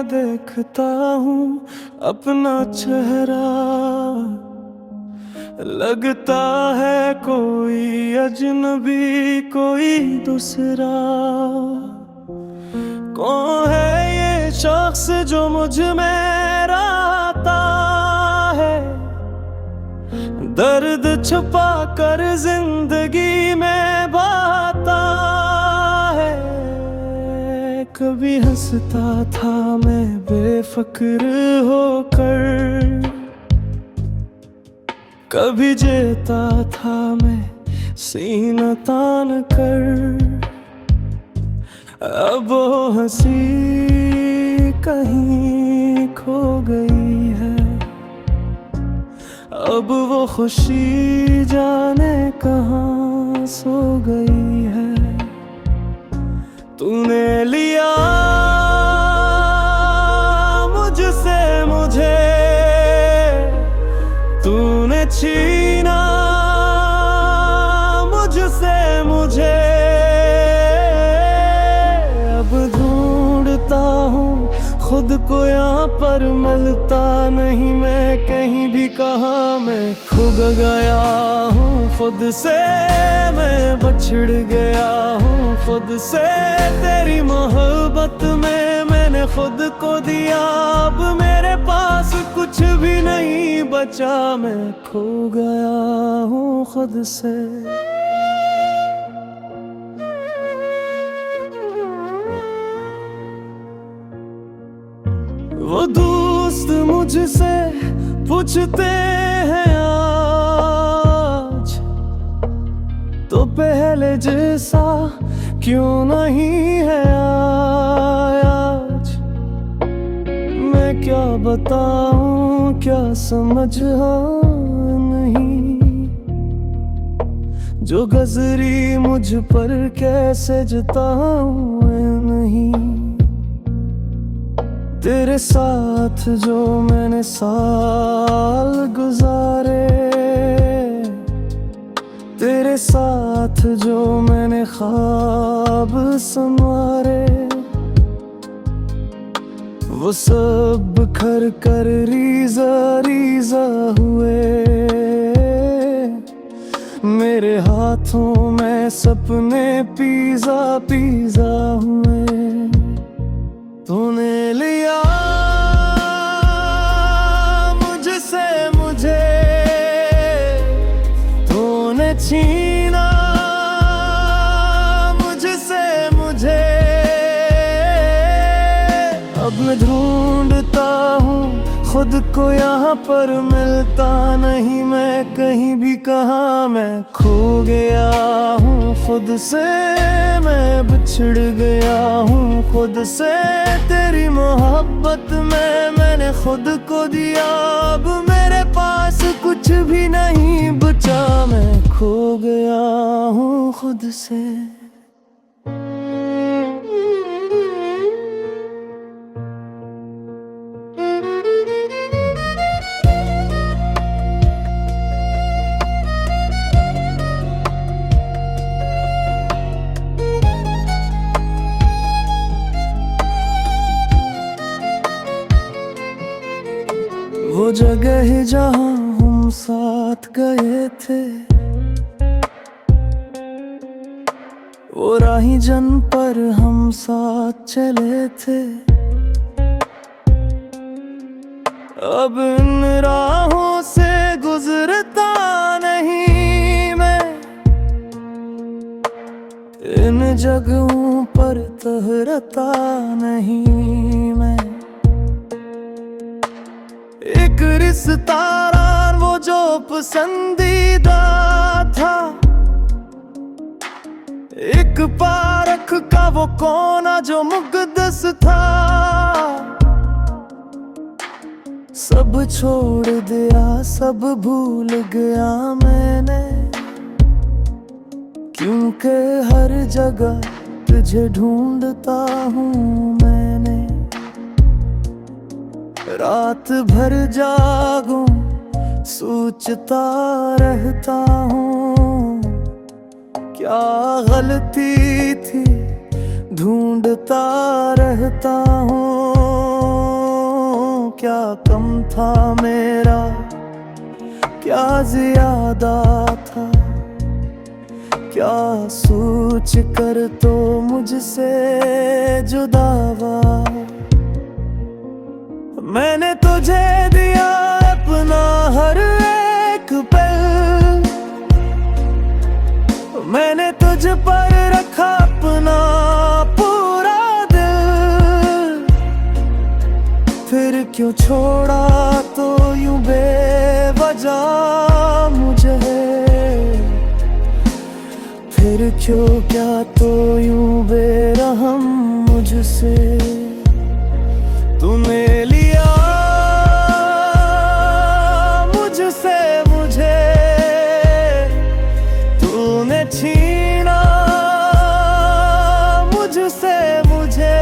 देखता हूँ अपना चेहरा, लगता है कोई अजनबी कोई दूसरा। कौन है ये शख्स जो मुझ में रहता है, दर्द छुपा कर जिंदगी में बहाता है। कभी हंसता था मैं बेफिक्र होकर, कभी जीता था मैं सीना तान कर। अब वो हंसी कहीं खो गई है, अब वो खुशी जाने कहाँ सो गई है। तूने लिया मुझसे मुझे, तूने छीना मुझसे मुझे। अब ढूंढता हूँ खुद को यहाँ पर, मिलता नहीं मैं कहीं भी। कहाँ मैं खो गया हूँ खुद से, मैं बिछड़ गया हूँ खुद से। तेरी मोहब्बत में मैंने खुद को दिया, अब मेरे पास कुछ भी नहीं बचा। मैं खो गया हूँ खुद से। वो दोस्त मुझसे पूछते हैं आज, तो पहले जैसा क्यों नहीं है आज। मैं क्या बताऊं क्या समझ नहीं, जो गजरी मुझ पर कैसे जताऊं नहीं। तेरे साथ जो मैंने साल गुजारे, तेरे साथ जो मैंने ख्वाब संवारे, वो सब बिखर कर रीज़ा रीज़ा हुए। मेरे हाथों में सपने पीज़ा पीज़ा हुए। तूने लिया मुझसे मुझे, तूने छीना मुझसे मुझे। अब मैं ढूंढता हूँ खुद को यहाँ पर, मिलता नहीं मैं कहीं भी। कहाँ मैं खो गया हूँ खुद से, मैं बिछड़ गया हूँ खुद से। तेरी मोहब्बत में मैंने खुद को दिया, अब मेरे पास कुछ भी नहीं बचा। मैं खो गया हूँ खुद से। वो जगह जहाँ हम साथ गए थे, वो राही जन पर हम साथ चले थे। अब इन राहों से गुजरता नहीं मैं, इन जगहों पर ठहरता नहीं मैं। एक रिश्ता वो जो पसंदीदा था, एक पारख का वो कोना जो मुक़द्दस था। सब छोड़ दिया सब भूल गया मैंने, क्योंकि हर जगह तुझे ढूंढता हूँ मैंने। रात भर जागूं सोचता रहता हूँ, क्या गलती थी ढूंढता रहता हूँ। क्या कम था मेरा, क्या ज्यादा था, क्या सोच कर तो मुझसे जुदा हुआ। मैंने तुझे दिया अपना हर एक पल, मैंने तुझ पर रखा अपना पूरा दिल, फिर क्यों छोड़ा तो यूं बेवजह मुझे, फिर क्यों क्या तो यूं बेरहम मुझसे। तूने लिया मुझसे मुझे, तूने छीना मुझसे मुझे।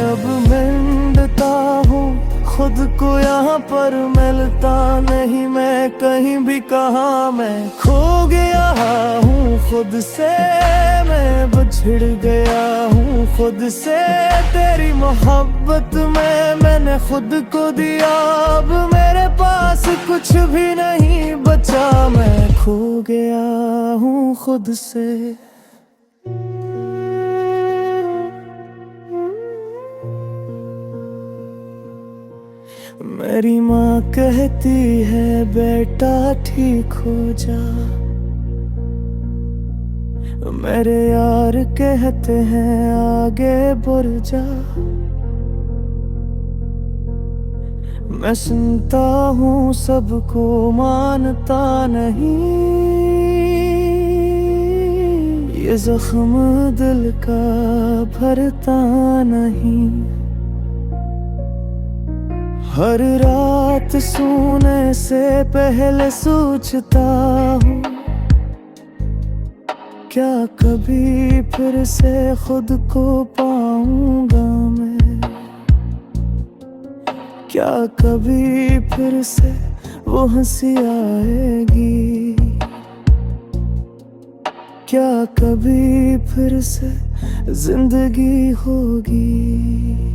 अब मिलता हूँ खुद को यहाँ पर, मिलता नहीं मैं कहीं भी, कहाँ मैं खो गया हूँ खुद से, मैं बिछड़ गया हूँ खुद से। तेरी मोहब्बत में मैंने खुद को दिया, अब मेरे पास कुछ भी नहीं बचा, मैं खो गया हूँ खुद से। मेरी माँ कहती है बेटा ठीक हो जा, मेरे यार कहते हैं आगे बढ़ जा। मैं सुनता हूँ सबको मानता नहीं, ये जख्म दिल का भरता नहीं। हर रात सोने से पहले सोचता हूँ, क्या कभी फिर से खुद को पाऊंगा मैं, क्या कभी फिर से वो हंसी आएगी, क्या कभी फिर से जिंदगी होगी।